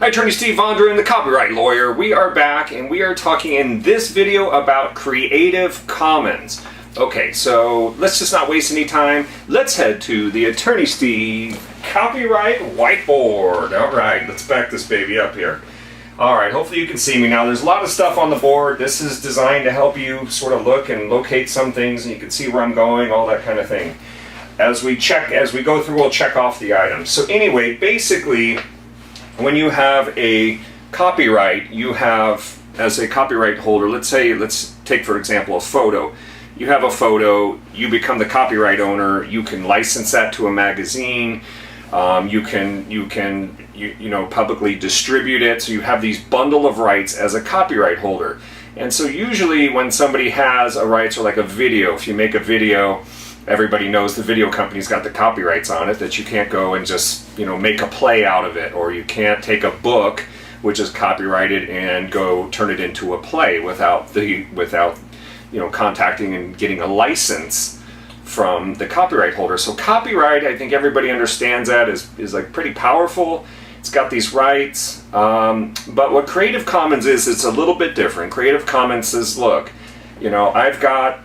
Hi, Attorney Steve Vondran, the copyright lawyer. We are back and we are talking in this video about Creative Commons. Okay, so let's just not waste any time. Let's head to the Attorney Steve copyright whiteboard. All right, let's back this baby up here. All right, hopefully you can see me now. There's a lot of stuff on the board. This is designed to help you sort of look and locate some things, and you can see where I'm going, all that kind of thing. As we go through, we'll check off the items. So anyway, basically, when you have a copyright, you have, as a copyright holder, let's take for example a photo. You have a photo, you become the copyright owner, you can license that to a magazine, you can publicly distribute it, so you have these bundle of rights as a copyright holder. And so usually when somebody has a rights, or like a video, if you make a video, everybody knows the video company's got the copyrights on it, that you can't go and just make a play out of it, or you can't take a book which is copyrighted and go turn it into a play without contacting and getting a license from the copyright holder. So copyright, I think everybody understands that, is like pretty powerful. It's got these rights, but what Creative Commons is, it's a little bit different. Creative Commons says, look, I've got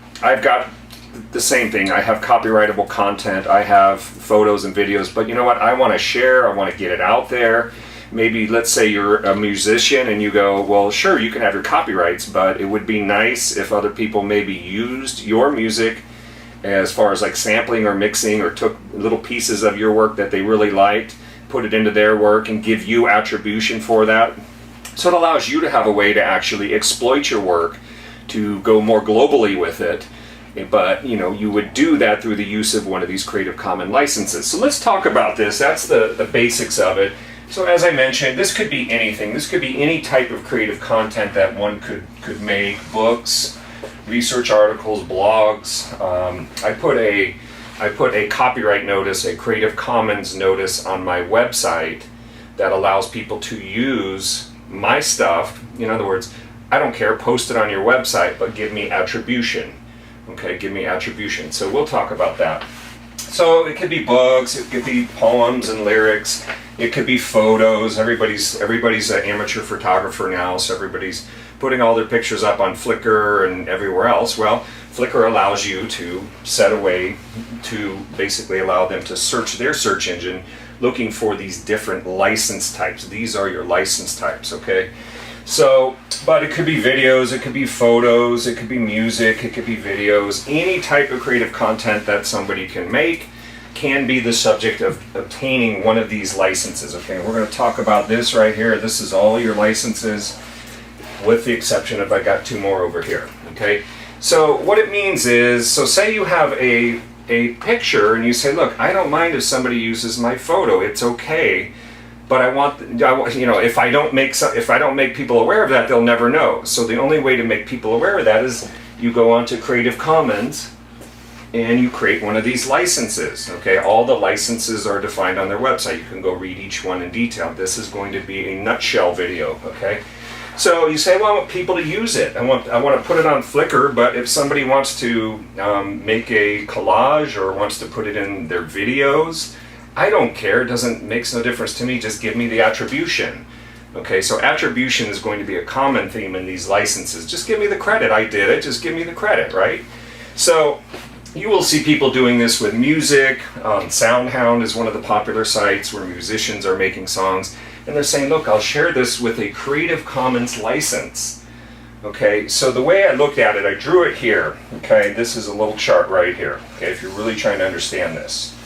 the same thing. I have copyrightable content, I have photos and videos, but you know what? I want to share, I want to get it out there. Maybe let's say you're a musician and you go, well, sure, you can have your copyrights, but it would be nice if other people maybe used your music as far as like sampling or mixing, or took little pieces of your work that they really liked, put it into their work and give you attribution for that. So it allows you to have a way to actually exploit your work, to go more globally with it. But you would do that through the use of one of these Creative Commons licenses. So let's talk about this. That's the basics of it. So as I mentioned, this could be anything. This could be any type of creative content that one could make: books, research articles, blogs. I put a copyright notice, a Creative Commons notice on my website that allows people to use my stuff. In other words, I don't care, post it on your website, but give me attribution. Okay, give me attribution. So we'll talk about that. So it could be books, it could be poems and lyrics, it could be photos. Everybody's an amateur photographer now, so everybody's putting all their pictures up on Flickr and everywhere else. Well, Flickr allows you to set a way to basically allow them to search their search engine looking for these different license types. These are your license types, okay? So, but it could be videos, it could be photos, it could be music, it could be videos. Any type of creative content that somebody can make can be the subject of obtaining one of these licenses. Okay, we're going to talk about this right here. This is all your licenses, with the exception of, I got two more over here. Okay, so what it means is, so say you have a picture and you say, look, I don't mind if somebody uses my photo, it's okay. But I want, if I don't make people aware of that, they'll never know. So the only way to make people aware of that is you go onto Creative Commons and you create one of these licenses. Okay, all the licenses are defined on their website. You can go read each one in detail. This is going to be a nutshell video. Okay, so you say, well, I want people to use it. I want to put it on Flickr, but if somebody wants to make a collage or wants to put it in their videos, I don't care, makes no difference to me, just give me the attribution. Okay, so attribution is going to be a common theme in these licenses. Just give me the credit, I did it, just give me the credit, right? So you will see people doing this with music. SoundHound is one of the popular sites where musicians are making songs, and they're saying, look, I'll share this with a Creative Commons license. Okay, so the way I looked at it, I drew it here. Okay, this is a little chart right here, okay, if you're really trying to understand this.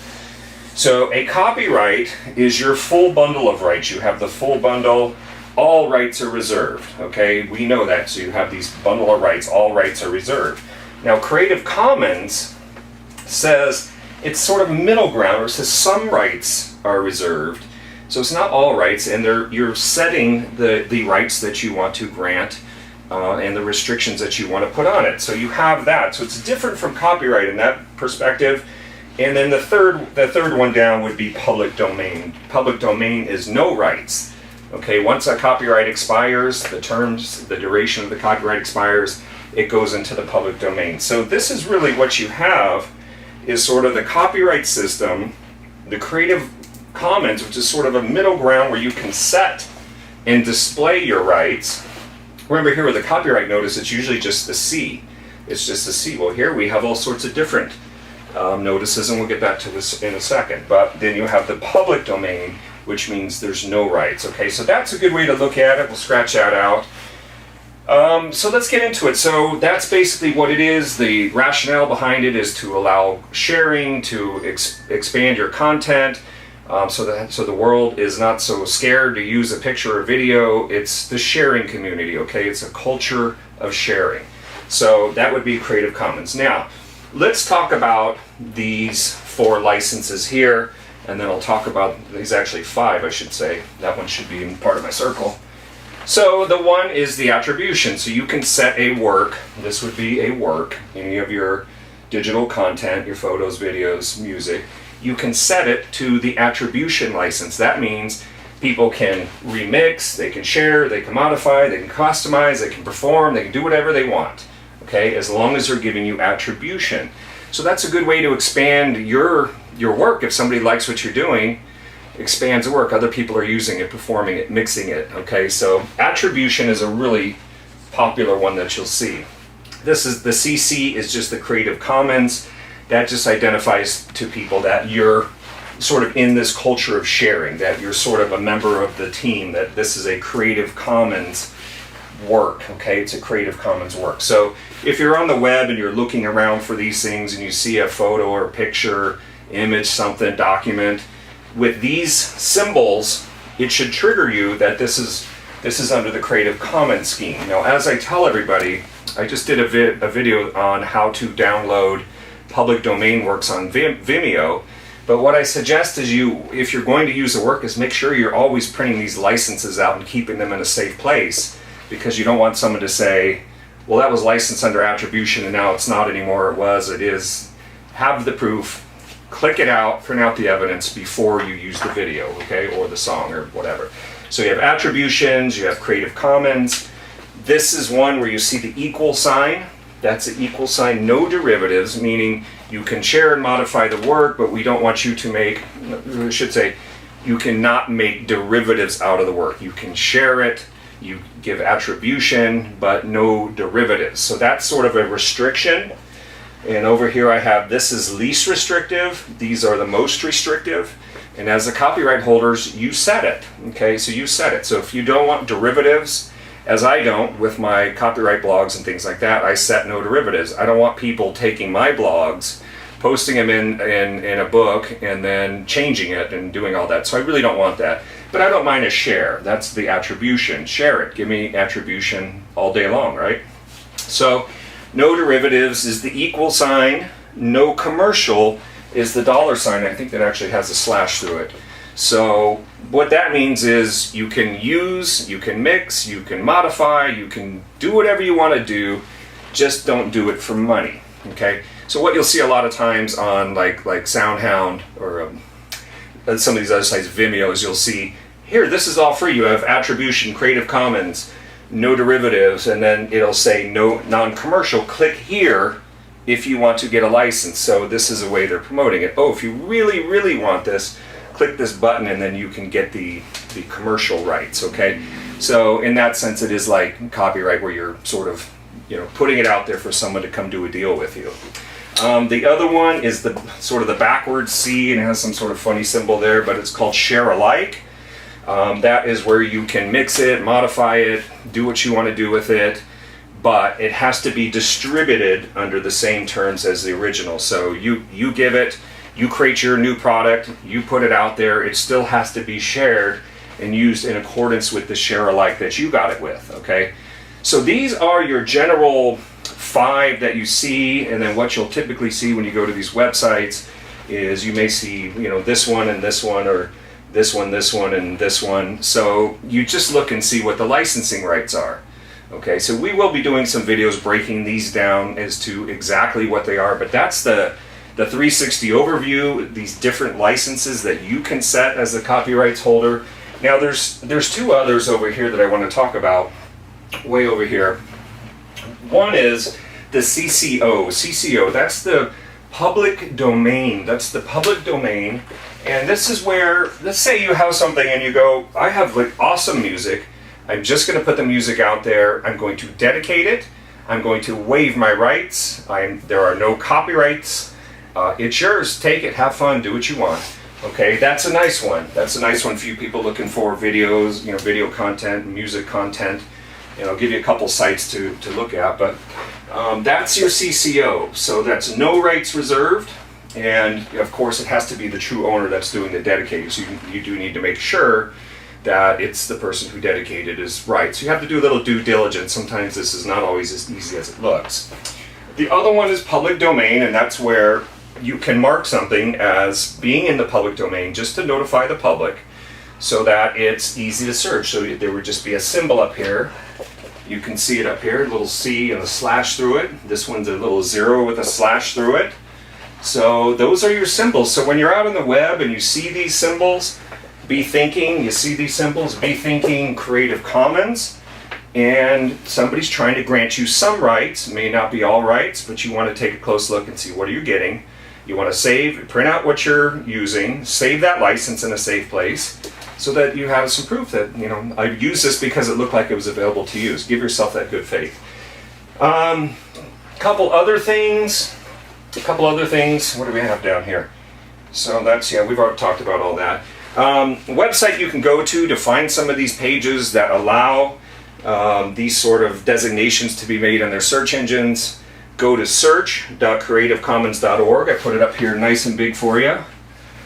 So a copyright is your full bundle of rights. You have the full bundle, all rights are reserved. Okay, we know that. So you have these bundle of rights, all rights are reserved. Now Creative Commons says it's sort of middle ground, or it says some rights are reserved. So it's not all rights, and you're setting the rights that you want to grant and the restrictions that you want to put on it. So you have that. So it's different from copyright in that perspective. And then the third one down would be public domain. Public domain is no rights. Okay, once a copyright expires, the duration of the copyright expires, it goes into the public domain. So this is really what you have, is sort of the copyright system, the Creative Commons, which is sort of a middle ground where you can set and display your rights. Remember here with the copyright notice, it's usually just the C. It's just the C. Well, here we have all sorts of different notices, and we'll get back to this in a second. But then you have the public domain, which means there's no rights. Okay, so that's a good way to look at it. We'll scratch that out. So let's get into it. So that's basically what it is. The rationale behind it is to allow sharing, to expand your content, so the world is not so scared to use a picture or video. It's the sharing community. Okay, it's a culture of sharing. So that would be Creative Commons. Now, let's talk about these 4 licenses here, and then I'll talk about these, actually 5 I should say. That one should be in part of my circle. So the one is the attribution. So you can set a work, this would be a work, any of your digital content, your photos, videos, music, you can set it to the attribution license. That means people can remix, they can share, they can modify, they can customize, they can perform, they can do whatever they want. Okay, as long as they're giving you attribution. So that's a good way to expand your work. If somebody likes what you're doing, expands the work. Other people are using it, performing it, mixing it. Okay, so attribution is a really popular one that you'll see. This is the CC is just the Creative Commons. That just identifies to people that you're sort of in this culture of sharing, that you're sort of a member of the team, that this is a Creative Commons work. Okay, it's a Creative Commons work. So if you're on the web and you're looking around for these things and you see a photo or picture, image, something, document, with these symbols, it should trigger you that this is under the Creative Commons scheme. Now, as I tell everybody, I just did a video on how to download public domain works on Vimeo. But what I suggest is if you're going to use a work, is make sure you're always printing these licenses out and keeping them in a safe place, because you don't want someone to say, well, that was licensed under attribution and now it's not anymore. It is. Have the proof. Click it out, print out the evidence before you use the video, okay, or the song or whatever. So you have attributions, you have Creative Commons. This is one where you see the equal sign. That's the equal sign, no derivatives, meaning you can share and modify the work, but we don't want you to make, I should say, you cannot make derivatives out of the work. You can share it, you give attribution, but no derivatives. So that's sort of a restriction. And over here I have, this is least restrictive, these are the most restrictive, and as the copyright holders, you set it, okay, so you set it. So if you don't want derivatives, as I don't with my copyright blogs and things like that, I set no derivatives. I don't want people taking my blogs, posting them in a book, and then changing it and doing all that, so I really don't want that. But I don't mind a share, that's the attribution, share it, give me attribution all day long, right? So, no derivatives is the equal sign, no commercial is the dollar sign. I think that actually has a slash through it. So what that means is you can use, you can mix, you can modify, you can do whatever you want to do, just don't do it for money, okay? So what you'll see a lot of times on like SoundHound or some of these other sites, Vimeo, is you'll see, here, this is all free. You have attribution, Creative Commons, no derivatives, and then it'll say no non-commercial. Click here if you want to get a license. So this is a way they're promoting it. Oh, if you really, really want this, click this button and then you can get the commercial rights, okay? So in that sense, it is like copyright, where you're sort of, putting it out there for someone to come do a deal with you. The other one is the sort of the backwards C, and it has some sort of funny symbol there, but it's called share alike. That is where you can mix it, modify it, do what you want to do with it, but it has to be distributed under the same terms as the original. So you give it, you create your new product, you put it out there, it still has to be shared and used in accordance with the share alike that you got it with, okay? So these are your general 5 that you see, and then what you'll typically see when you go to these websites is you may see, this one and this one, or this one, and this one. So you just look and see what the licensing rights are. Okay, so we will be doing some videos breaking these down as to exactly what they are, but that's the 360 overview, these different licenses that you can set as the copyrights holder. Now there's 2 others over here that I want to talk about, way over here. One is the CCO. CCO, that's the public domain. That's the public domain. And this is where, let's say you have something and you go, I have like awesome music, I'm just going to put the music out there. I'm going to dedicate it. I'm going to waive my rights. There are no copyrights. It's yours. Take it. Have fun. Do what you want. Okay, that's a nice one. That's a nice one for you people looking for videos, video content, music content. I'll give you a couple sites to look at, but that's your CCO. So that's no rights reserved, and of course it has to be the true owner that's doing the dedicating. So you do need to make sure that it's the person who dedicated is right. So you have to do a little due diligence. Sometimes this is not always as easy as it looks. The other one is public domain, and that's where you can mark something as being in the public domain just to notify the public so that it's easy to search. So there would just be a symbol up here. You can see it up here, a little C and a slash through it. This one's a little 0 with a slash through it. So those are your symbols. So when you're out on the web and you see these symbols, be thinking, you see these symbols, be thinking Creative Commons, and somebody's trying to grant you some rights, may not be all rights, but you want to take a close look and see what are you getting. You want to save, print out what you're using, save that license in a safe place so that you have some proof that, I used this because it looked like it was available to use. Give yourself that good faith. Couple other things. What do we have down here? So that's, we've already talked about all that. Website you can go to find some of these pages that allow these sort of designations to be made on their search engines. Go to search.creativecommons.org. I put it up here nice and big for you.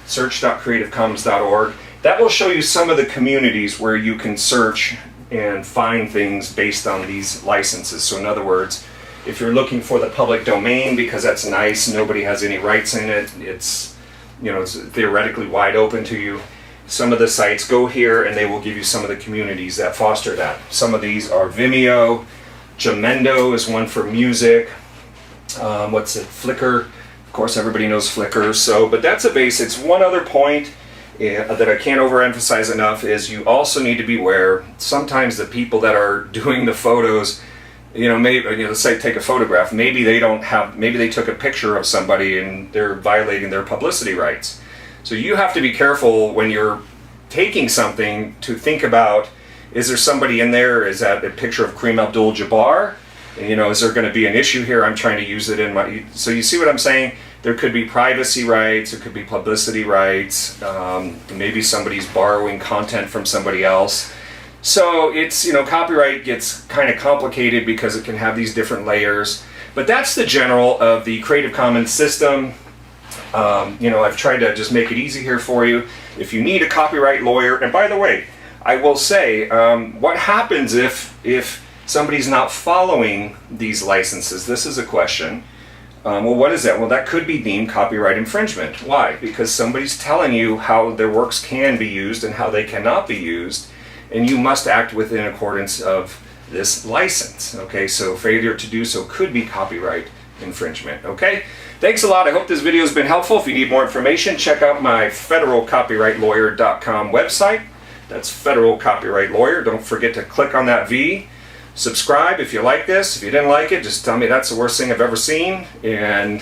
Search.creativecommons.org. That will show you some of the communities where you can search and find things based on these licenses. So in other words, if you're looking for the public domain because that's nice, nobody has any rights in it, it's theoretically wide open to you. Some of the sites, go here and they will give you some of the communities that foster that. Some of these are Vimeo, Jamendo is one for music. Flickr, of course everybody knows Flickr. But that's a basics. One other point that I can't overemphasize enough is you also need to be aware sometimes the people that are doing the photos, maybe let's say take a photograph, maybe they took a picture of somebody and they're violating their publicity rights. So you have to be careful when you're taking something to think about, is there somebody in there? Is that a picture of Kareem Abdul-Jabbar? Is there going to be an issue here? I'm trying to use it in my... So you see what I'm saying? There could be privacy rights, there could be publicity rights, maybe somebody's borrowing content from somebody else. So it's, copyright gets kind of complicated because it can have these different layers. But that's the general of the Creative Commons system. I've tried to just make it easy here for you. If you need a copyright lawyer, and by the way, I will say, what happens if somebody's not following these licenses? This is a question. Well, what is that? Well, that could be deemed copyright infringement. Why? Because somebody's telling you how their works can be used and how they cannot be used, and you must act within accordance of this license. Okay, so failure to do so could be copyright infringement. Okay, thanks a lot. I hope this video has been helpful. If you need more information, check out my federalcopyrightlawyer.com website. That's Federal Copyright Lawyer. Don't forget to click on that V. Subscribe if you like this. If you didn't like it, just tell me that's the worst thing I've ever seen. And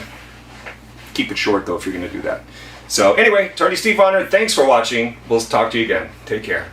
keep it short, though, if you're going to do that. So anyway, Attorney Steve Vonner, thanks for watching. We'll talk to you again. Take care.